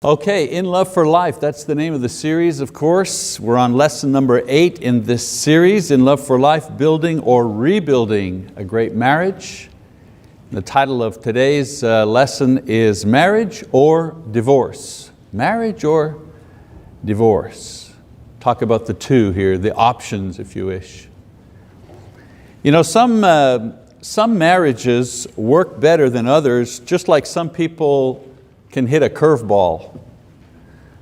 Okay, In Love for Life, that's the name of the series, of course. We're on lesson number 8 in this series, In Love for Life, Building or Rebuilding a Great Marriage. The title of today's lesson is Marriage or Divorce. Marriage or divorce. Talk about the two here, the options if you wish. You know, some marriages work better than others, just like some people can hit a curveball.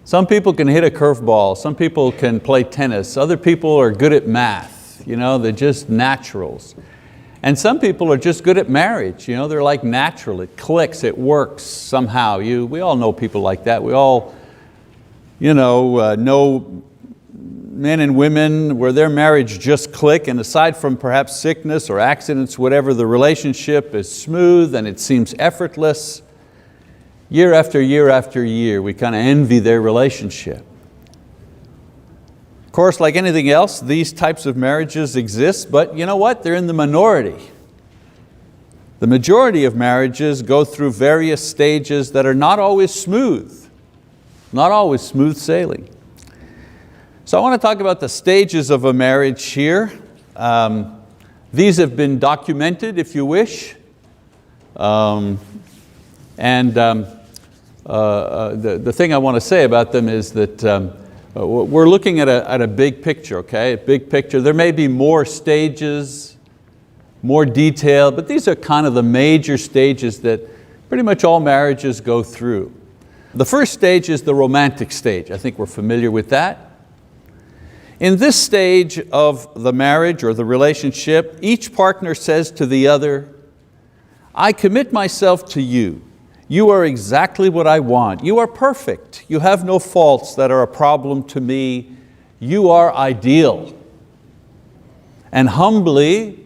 Some people can hit a curveball, some people can play tennis, other people are good at math, you know, they're just naturals. And some people are just good at marriage, you know, they're like natural, it clicks, it works somehow. We all know people like that. We all know men and women where their marriage just click, and aside from perhaps sickness or accidents, whatever, the relationship is smooth and it seems effortless. Year after year after year, we kind of envy their relationship. Of course, like anything else, these types of marriages exist, but you know what? They're in the minority. The majority of marriages go through various stages that are not always smooth, not always smooth sailing. So I want to talk about the stages of a marriage here. These have been documented, if you wish. The thing I want to say about them is that we're looking at a big picture, okay? A big picture. There may be more stages, more detail, but these are kind of the major stages that pretty much all marriages go through. The first stage is the romantic stage. I think we're familiar with that. In this stage of the marriage or the relationship, each partner says to the other, "I commit myself to you. You are exactly what I want. You are perfect. You have no faults that are a problem to me. You are ideal." And humbly,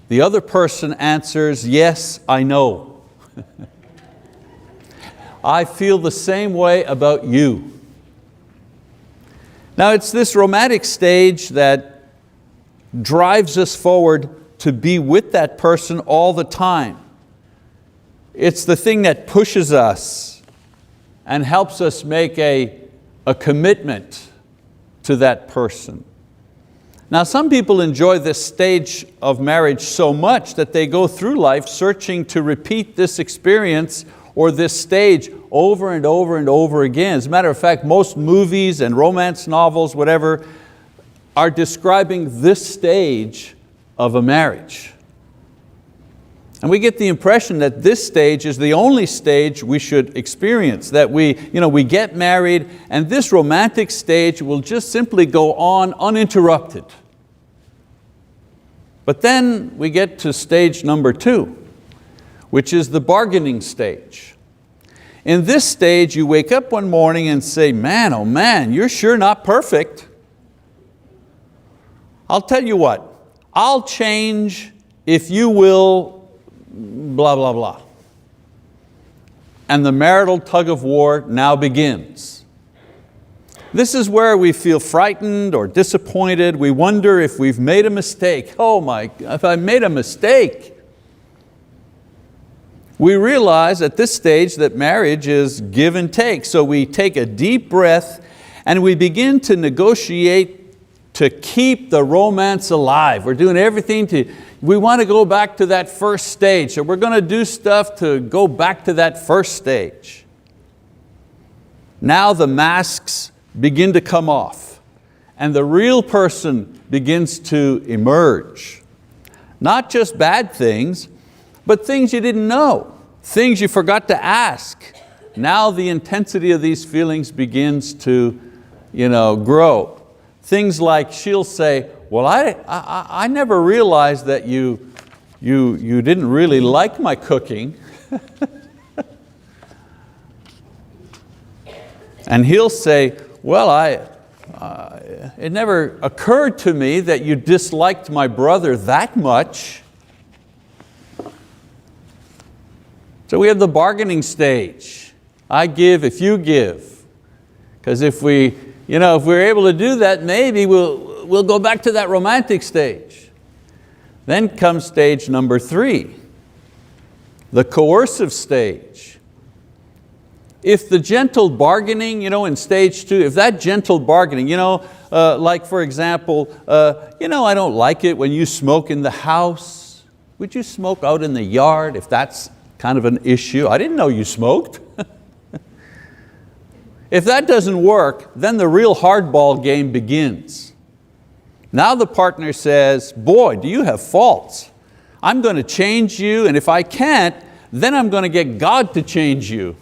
the other person answers, "Yes, I know. I feel the same way about you." Now it's this romantic stage that drives us forward to be with that person all the time. It's the thing that pushes us and helps us make a commitment to that person. Now some people enjoy this stage of marriage so much that they go through life searching to repeat this experience or this stage over and over and over again. As a matter of fact, most movies and romance novels, whatever, are describing this stage of a marriage. And we get the impression that this stage is the only stage we should experience, that we get married and this romantic stage will just simply go on uninterrupted. But then we get to stage number 2, which is the bargaining stage. In this stage, you wake up one morning and say, "Man, oh man, you're sure not perfect. I'll tell you what, I'll change if you will blah, blah, blah." And the marital tug of war now begins. This is where we feel frightened or disappointed. We wonder if we've made a mistake. Oh my, if I made a mistake. We realize at this stage that marriage is give and take. So we take a deep breath and we begin to negotiate to keep the romance alive. We're doing everything we want to go back to that first stage. So we're going to do stuff to go back to that first stage. Now the masks begin to come off and the real person begins to emerge. Not just bad things, but things you didn't know, things you forgot to ask. Now the intensity of these feelings begins to grow. Things like she'll say, "Well, I never realized that you didn't really like my cooking." And he'll say, "Well, it never occurred to me that you disliked my brother that much." So we have the bargaining stage. I give if you give. Because if we're able to do that, maybe we'll go back to that romantic stage. Then comes stage number 3, the coercive stage. if the gentle bargaining, in stage 2, if that gentle bargaining, like for example, I don't like it when you smoke in the house. Would you smoke out in the yard if that's kind of an issue? I didn't know you smoked. If that doesn't work, then the real hardball game begins. Now the partner says, boy, do you have faults. I'm going to change you, and if I can't, then I'm going to get God to change you.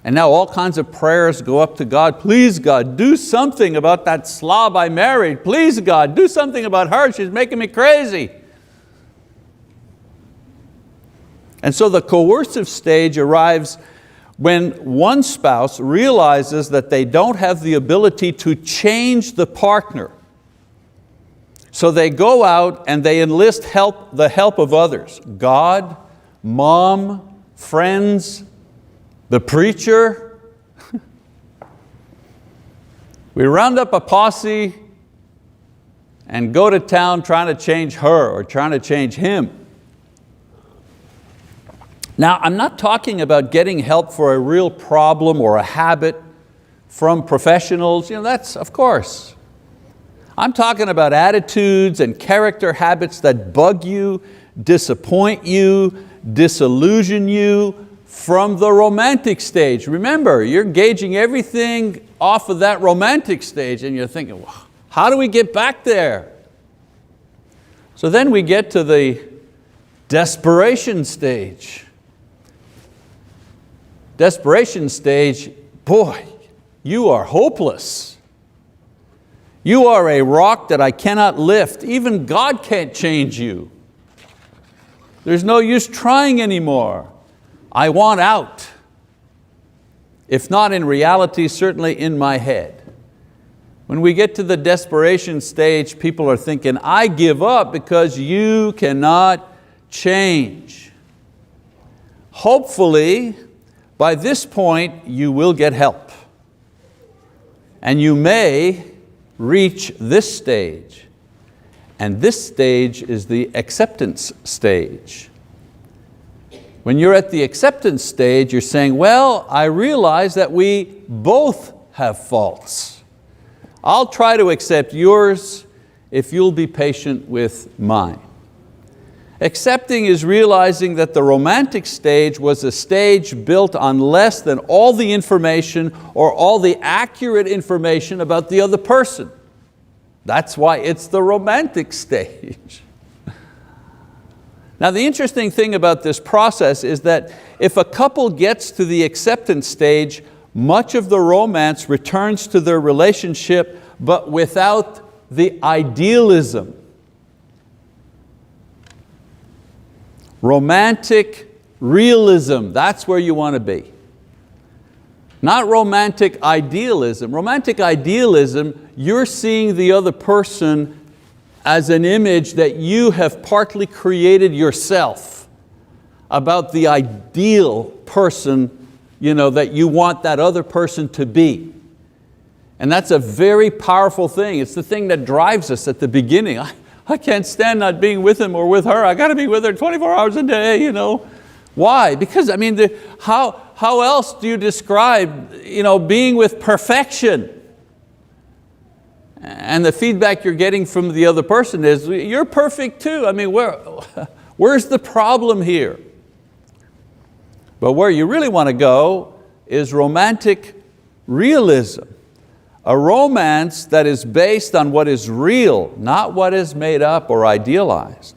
And now all kinds of prayers go up to God. Please God, do something about that slob I married. Please God, do something about her. She's making me crazy. And so the coercive stage arrives when one spouse realizes that they don't have the ability to change the partner. So they go out and they enlist the help of others. God, mom, friends, the preacher. We round up a posse and go to town trying to change her or trying to change him. Now, I'm not talking about getting help for a real problem or a habit from professionals. That's, of course. I'm talking about attitudes and character habits that bug you, disappoint you, disillusion you from the romantic stage. Remember, you're gauging everything off of that romantic stage and you're thinking, well, how do we get back there? So then we get to the desperation stage. Desperation stage, boy, you are hopeless. You are a rock that I cannot lift. Even God can't change you. There's no use trying anymore. I want out. If not in reality, certainly in my head. When we get to the desperation stage, people are thinking, I give up because you cannot change. Hopefully, by this point, you will get help. And you may reach this stage. And this stage is the acceptance stage. When you're at the acceptance stage, you're saying, well, I realize that we both have faults. I'll try to accept yours if you'll be patient with mine. Accepting is realizing that the romantic stage was a stage built on less than all the information or all the accurate information about the other person. That's why it's the romantic stage. Now the interesting thing about this process is that if a couple gets to the acceptance stage, much of the romance returns to their relationship, but without the idealism. Romantic realism, that's where you want to be. Not romantic idealism. Romantic idealism, you're seeing the other person as an image that you have partly created yourself about the ideal person that you want that other person to be. And that's a very powerful thing. It's the thing that drives us at the beginning. I can't stand not being with him or with her. I got to be with her 24 hours a day, Why? Because how else do you describe being with perfection? And the feedback you're getting from the other person is, you're perfect too. Where's the problem here? But where you really want to go is romantic realism. A romance that is based on what is real, not what is made up or idealized.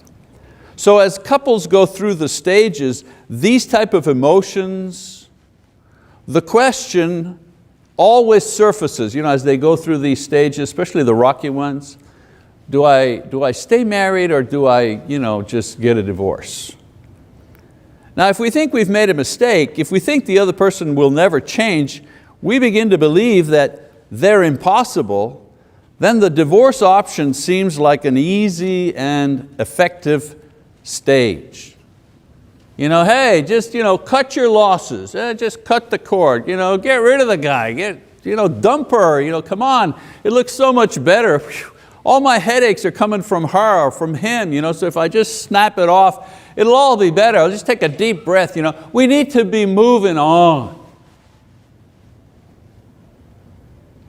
So as couples go through the stages, these type of emotions, the question always surfaces, as they go through these stages, especially the rocky ones. Do I stay married or do I just get a divorce? Now if we think we've made a mistake, if we think the other person will never change, we begin to believe that they're impossible, then the divorce option seems like an easy and effective stage. Hey, just cut your losses, just cut the cord, get rid of the guy, dump her, come on, it looks so much better. All my headaches are coming from her or from him, so if I just snap it off, it'll all be better. I'll just take a deep breath. We need to be moving on.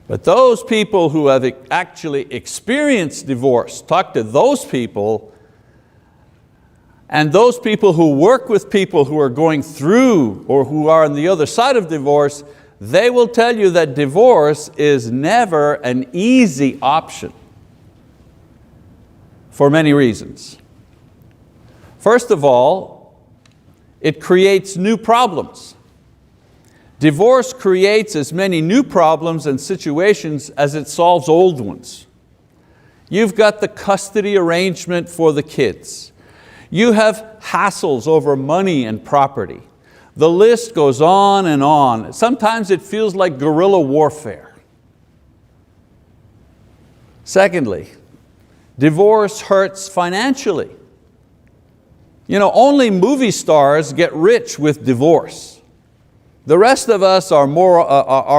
But those people who have actually experienced divorce, talk to those people, and those people who work with people who are going through or who are on the other side of divorce, they will tell you that divorce is never an easy option for many reasons. First of all, it creates new problems. Divorce creates as many new problems and situations as it solves old ones. You've got the custody arrangement for the kids. You have hassles over money and property. The list goes on and on. Sometimes it feels like guerrilla warfare. Secondly, divorce hurts financially. Only movie stars get rich with divorce. The rest of us are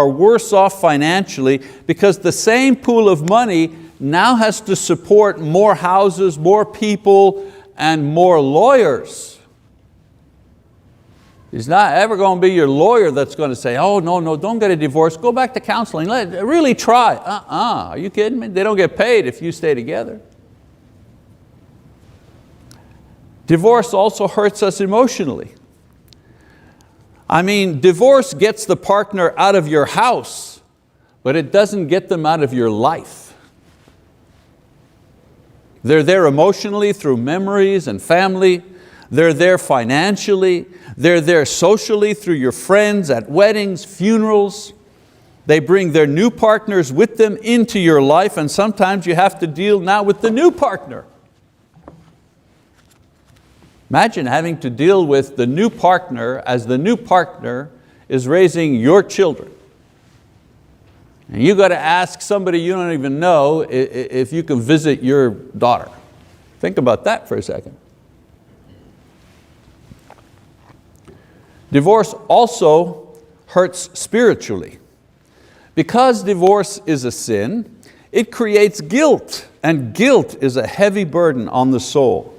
worse off financially because the same pool of money now has to support more houses, more people, and more lawyers. He's not ever going to be your lawyer that's going to say, oh, no, don't get a divorce, go back to counseling, really try. Are you kidding me? They don't get paid if you stay together. Divorce also hurts us emotionally. Divorce gets the partner out of your house, but it doesn't get them out of your life. They're there emotionally through memories and family. They're there financially. They're there socially through your friends at weddings, funerals. They bring their new partners with them into your life, and sometimes you have to deal now with the new partner. Imagine having to deal with the new partner as the new partner is raising your children. And you got to ask somebody you don't even know if you can visit your daughter. Think about that for a second. Divorce also hurts spiritually. Because divorce is a sin, it creates guilt, and guilt is a heavy burden on the soul.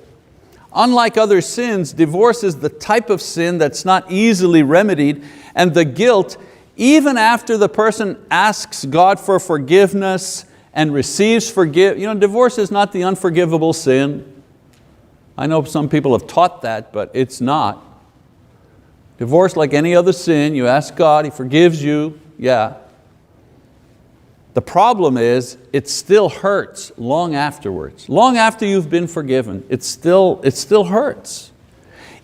Unlike other sins, divorce is the type of sin that's not easily remedied, and the guilt, even after the person asks God for forgiveness and receives forgiveness, divorce is not the unforgivable sin. I know some people have taught that, but it's not. Divorce, like any other sin, you ask God, He forgives you, yeah. The problem is, it still hurts long afterwards. Long after you've been forgiven, it still hurts.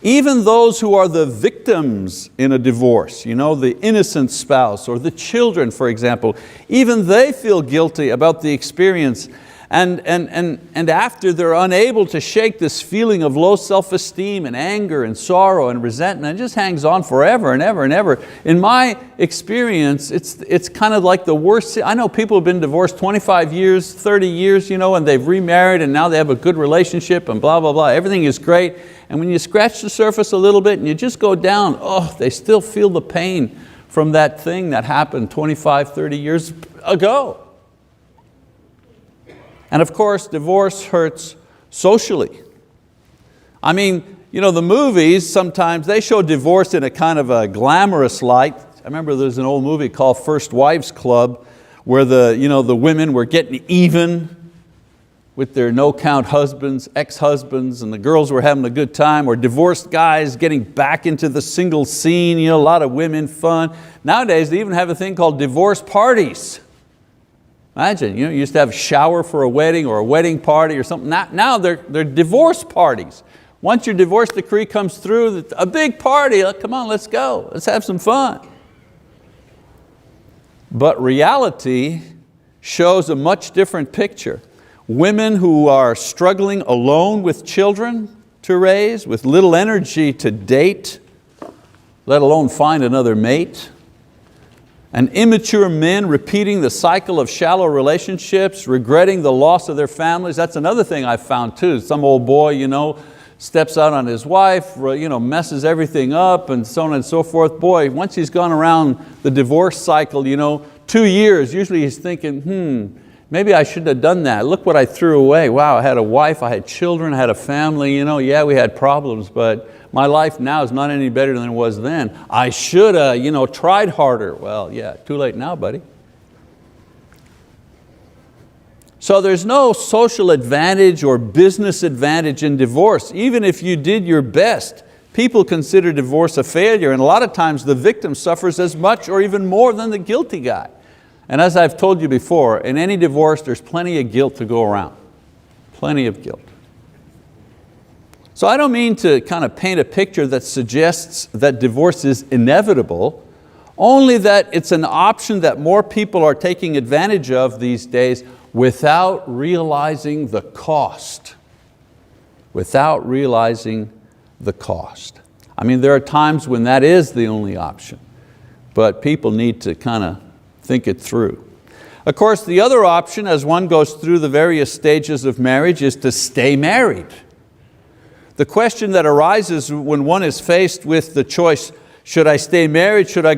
Even those who are the victims in a divorce, the innocent spouse or the children, for example, even they feel guilty about the experience. And after they're unable to shake this feeling of low self-esteem and anger and sorrow and resentment, it just hangs on forever and ever and ever. In my experience, it's kind of like the worst. I know people have been divorced 25 years, 30 years, and they've remarried and now they have a good relationship and blah, blah, blah. Everything is great. And when you scratch the surface a little bit and you just go down, they still feel the pain from that thing that happened 25, 30 years ago. And of course, divorce hurts socially. The movies, sometimes they show divorce in a kind of a glamorous light. I remember there's an old movie called First Wives Club where the women were getting even with their no-count husbands, ex-husbands, and the girls were having a good time, or divorced guys getting back into the single scene, a lot of women, fun. Nowadays, they even have a thing called divorce parties. Imagine, you used to have a shower for a wedding or a wedding party or something. Now they're divorce parties. Once your divorce decree comes through, a big party, come on, let's go, let's have some fun. But reality shows a much different picture. Women who are struggling alone with children to raise, with little energy to date, let alone find another mate. And immature men repeating the cycle of shallow relationships, regretting the loss of their families. That's another thing I've found too. Some old boy, steps out on his wife, messes everything up and so on and so forth. Boy, once he's gone around the divorce cycle, 2 years, usually he's thinking, maybe I shouldn't have done that. Look what I threw away. Wow, I had a wife, I had children, I had a family, yeah, we had problems, but my life now is not any better than it was then. I should have, tried harder. Well, yeah, too late now, buddy. So there's no social advantage or business advantage in divorce. Even if you did your best, people consider divorce a failure, and a lot of times the victim suffers as much or even more than the guilty guy. And as I've told you before, in any divorce there's plenty of guilt to go around. Plenty of guilt. So I don't mean to kind of paint a picture that suggests that divorce is inevitable, only that it's an option that more people are taking advantage of these days without realizing the cost. Without realizing the cost. I mean, there are times when that is the only option, but people need to kind of think it through. Of course, the other option as one goes through the various stages of marriage is to stay married. The question that arises when one is faced with the choice, should I stay married, should I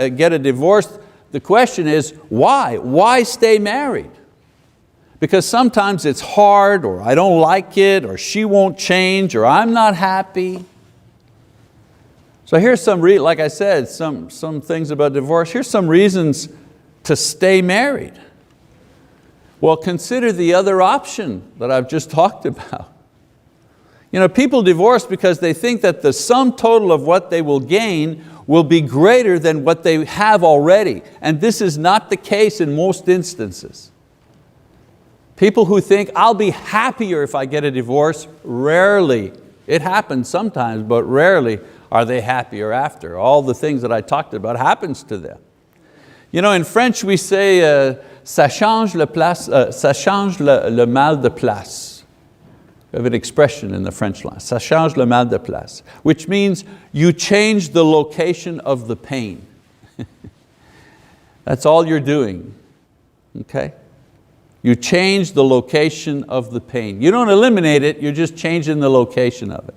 get a divorce? The question is, why? Why stay married? Because sometimes it's hard, or I don't like it, or she won't change, or I'm not happy. So here's some, like I said, some things about divorce. Here's some reasons to stay married. Well, consider the other option that I've just talked about. You know, people divorce because they think that the sum total of what they will gain will be greater than what they have already. And this is not the case in most instances. People who think, I'll be happier if I get a divorce, rarely, it happens sometimes, but rarely are they happier after. All the things that I talked about happens to them. You know, in French we say, ça change le mal de place. We have an expression in the French language, ça change le mal de place, which means you change the location of the pain. That's all you're doing, okay? You change the location of the pain. You don't eliminate it, you're just changing the location of it.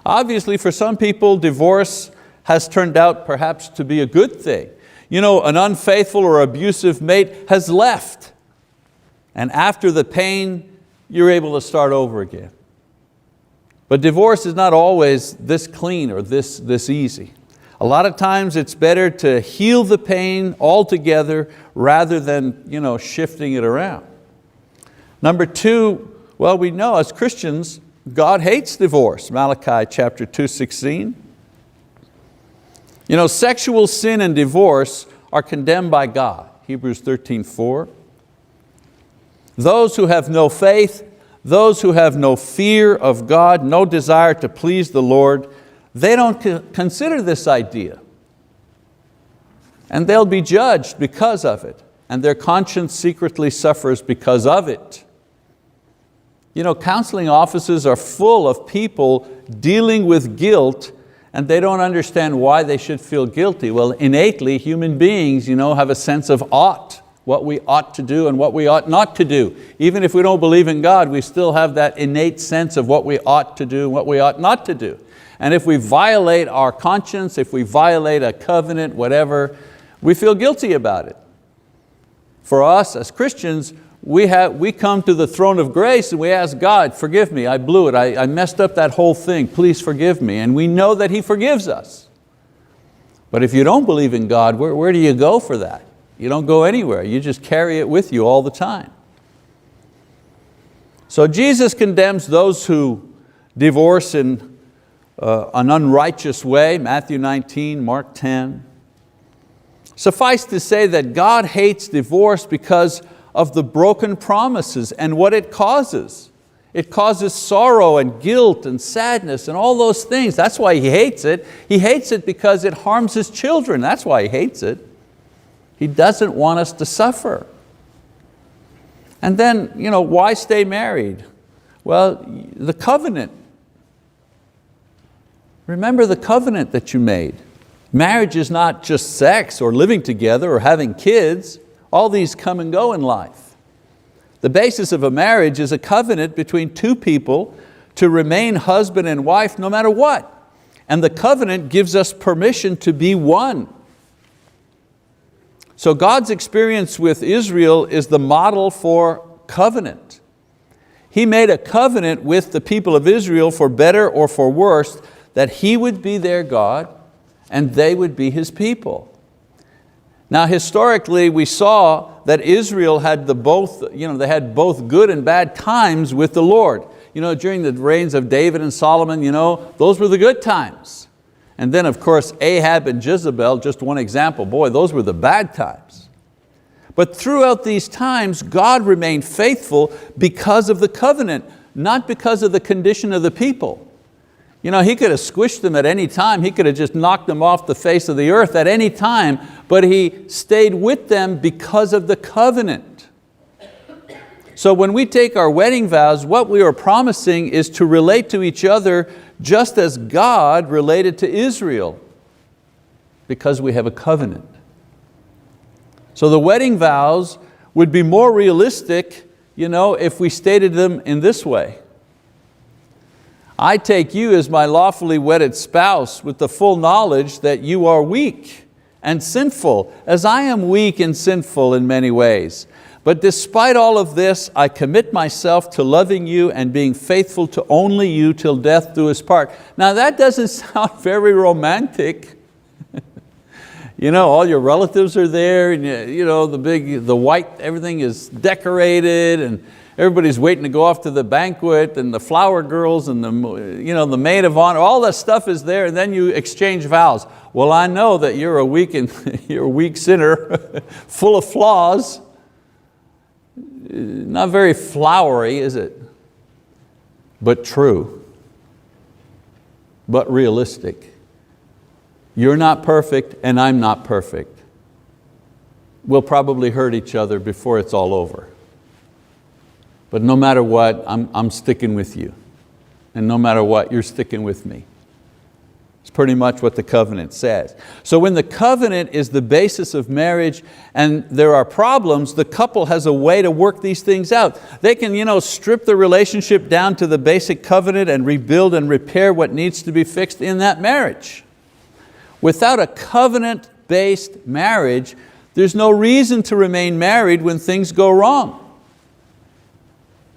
Obviously for some people, divorce has turned out perhaps to be a good thing. You know, an unfaithful or abusive mate has left, and after the pain, you're able to start over again. But divorce is not always this clean or this easy. A lot of times it's better to heal the pain altogether rather than shifting it around. Number two, well, we know as Christians, God hates divorce. Malachi chapter 2:16. You know, sexual sin and divorce are condemned by God. Hebrews 13:4. Those who have no faith, those who have no fear of God, no desire to please the Lord, they don't consider this idea. And they'll be judged because of it. And their conscience secretly suffers because of it. You know, counseling offices are full of people dealing with guilt, and they don't understand why they should feel guilty. Well, innately, human beings have a sense of ought, what we ought to do and what we ought not to do. Even if we don't believe in God, we still have that innate sense of what we ought to do and what we ought not to do. And if we violate our conscience, if we violate a covenant, whatever, we feel guilty about it. For us as Christians, we come to the throne of grace and we ask God, forgive me, I blew it, I messed up that whole thing, please forgive me. And we know that He forgives us. But if you don't believe in God, where do you go for that? You don't go anywhere, you just carry it with you all the time. So Jesus condemns those who divorce in an unrighteous way, Matthew 19, Mark 10. Suffice to say that God hates divorce because of the broken promises and what it causes. It causes sorrow and guilt and sadness and all those things. That's why He hates it. He hates it because it harms His children. That's why He hates it. He doesn't want us to suffer. And then, why stay married? Well, the covenant. Remember the covenant that you made. Marriage is not just sex or living together or having kids. All these come and go in life. The basis of a marriage is a covenant between two people to remain husband and wife no matter what. And the covenant gives us permission to be one. So God's experience with Israel is the model for covenant. He made a covenant with the people of Israel for better or for worse, that He would be their God and they would be His people. Now historically we saw that Israel had they had both good and bad times with the Lord. During the reigns of David and Solomon, those were the good times. And then of course Ahab and Jezebel, just one example, boy, those were the bad times. But throughout these times, God remained faithful because of the covenant, not because of the condition of the people. He could have squished them at any time. He could have just knocked them off the face of the earth at any time, but He stayed with them because of the covenant. So when we take our wedding vows, what we are promising is to relate to each other just as God related to Israel, because we have a covenant. So the wedding vows would be more realistic, if we stated them in this way. I take you as my lawfully wedded spouse with the full knowledge that you are weak and sinful, as I am weak and sinful in many ways. But despite all of this, I commit myself to loving you and being faithful to only you till death do us part. Now that doesn't sound very romantic. All your relatives are there, and the white, everything is decorated, and everybody's waiting to go off to the banquet, and the flower girls and the maid of honor, all that stuff is there, and then you exchange vows. Well, I know that you're a weak sinner, full of flaws. Not very flowery, is it? But true, but realistic. You're not perfect and I'm not perfect. We'll probably hurt each other before it's all over. But no matter what, I'm sticking with you. And no matter what, you're sticking with me. It's pretty much what the covenant says. So when the covenant is the basis of marriage and there are problems, the couple has a way to work these things out. They can strip the relationship down to the basic covenant and rebuild and repair what needs to be fixed in that marriage. Without a covenant-based marriage, there's no reason to remain married when things go wrong.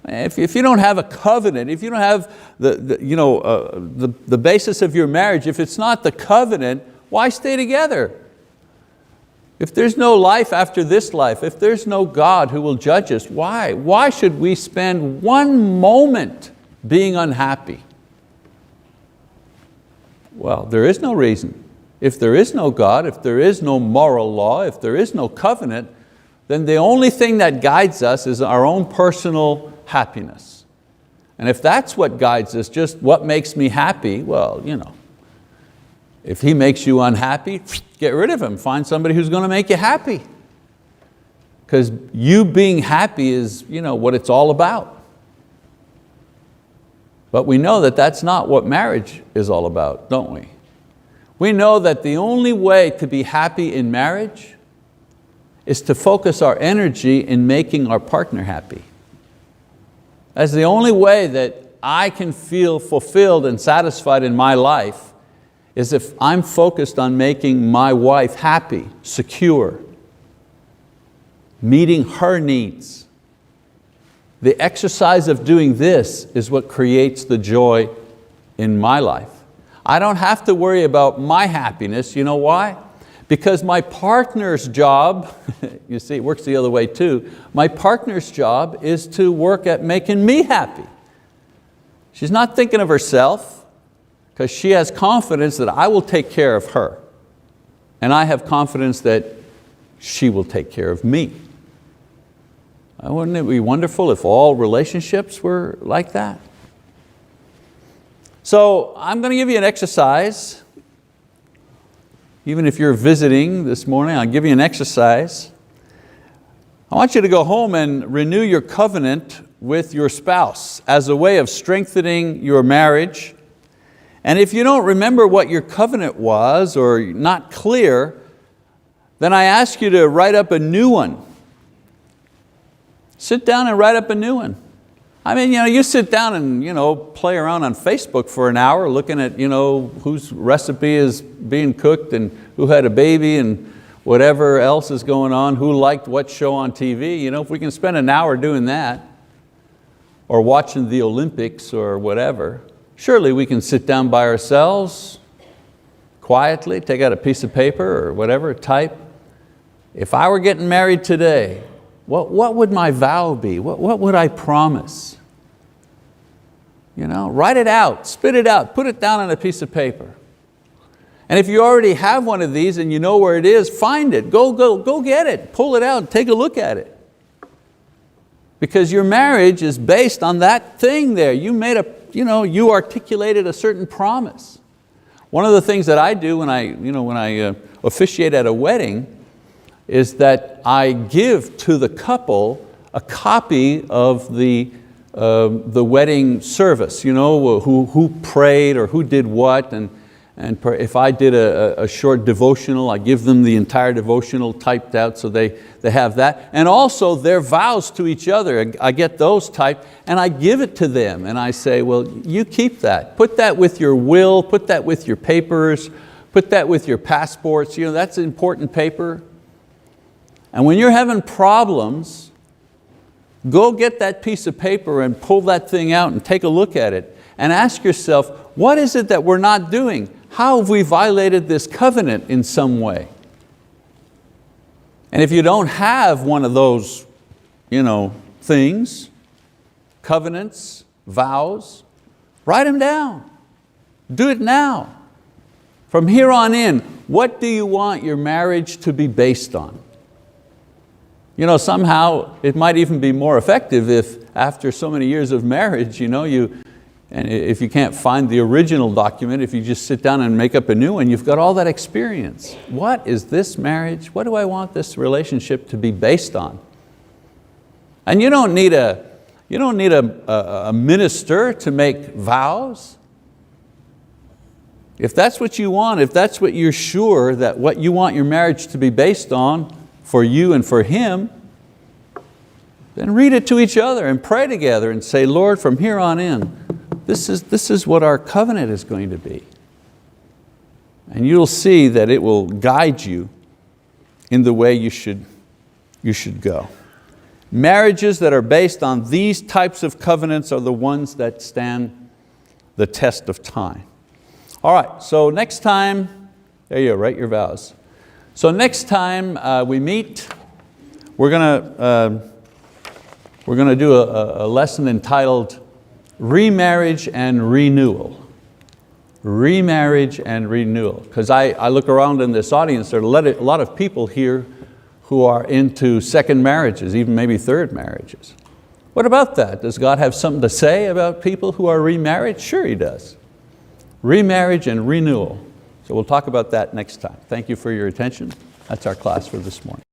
If you don't have a covenant, if you don't have the basis of your marriage, if it's not the covenant, why stay together? If there's no life after this life, if there's no God who will judge us, why? Why should we spend one moment being unhappy? Well, there is no reason. If there is no God, if there is no moral law, if there is no covenant, then the only thing that guides us is our own personal happiness. And if that's what guides us, just what makes me happy, well, if He makes you unhappy, get rid of him. Find somebody who's going to make you happy. Because you being happy is what it's all about. But we know that that's not what marriage is all about, don't we? We know that the only way to be happy in marriage is to focus our energy in making our partner happy. That's the only way that I can feel fulfilled and satisfied in my life, is if I'm focused on making my wife happy, secure, meeting her needs. The exercise of doing this is what creates the joy in my life. I don't have to worry about my happiness. You know why? Because my partner's job, you see, it works the other way too. My partner's job is to work at making me happy. She's not thinking of herself, because she has confidence that I will take care of her. And I have confidence that she will take care of me. Wouldn't it be wonderful if all relationships were like that? So I'm going to give you an exercise. Even if you're visiting this morning, I'll give you an exercise. I want you to go home and renew your covenant with your spouse as a way of strengthening your marriage. And if you don't remember what your covenant was or not clear, then I ask you to write up a new one. Sit down and write up a new one. I mean, you sit down and play around on Facebook for an hour looking at whose recipe is being cooked and who had a baby and whatever else is going on, who liked what show on TV. If we can spend an hour doing that, or watching the Olympics or whatever, surely we can sit down by ourselves, quietly, take out a piece of paper or whatever, type. if I were getting married today, what would my vow be? What would I promise? You know, write it out, spit it out, put it down on a piece of paper. And if you already have one of these and you know where it is, find it, go get it, pull it out, take a look at it. Because your marriage is based on that thing there. You articulated a certain promise. One of the things that I do when I officiate at a wedding is that I give to the couple a copy of the wedding service, who prayed or who did what, and if I did a short devotional, I give them the entire devotional typed out so they have that. And also their vows to each other, I get those typed and I give it to them and I say, well, you keep that. Put that with your will, put that with your papers, put that with your passports. That's important paper. And when you're having problems, go get that piece of paper and pull that thing out and take a look at it and ask yourself, what is it that we're not doing? How have we violated this covenant in some way? And if you don't have one of those things, covenants, vows, write them down. Do it now. From here on in, what do you want your marriage to be based on? Somehow it might even be more effective if after so many years of marriage, and if you can't find the original document, if you just sit down and make up a new one, you've got all that experience. What is this marriage? What do I want this relationship to be based on? And you don't need a minister to make vows. If that's what you want, if that's what you're sure that what you want your marriage to be based on for you and for him, then read it to each other and pray together and say, Lord, from here on in, this is what our covenant is going to be. And you'll see that it will guide you in the way you should go. Marriages that are based on these types of covenants are the ones that stand the test of time. All right, so next time, there you go, write your vows. So next time we meet, we're going to do a lesson entitled Remarriage and Renewal. Remarriage and renewal. Because I look around in this audience, there are a lot of people here who are into second marriages, even maybe third marriages. What about that? Does God have something to say about people who are remarried? Sure He does. Remarriage and renewal. So we'll talk about that next time. Thank you for your attention. That's our class for this morning.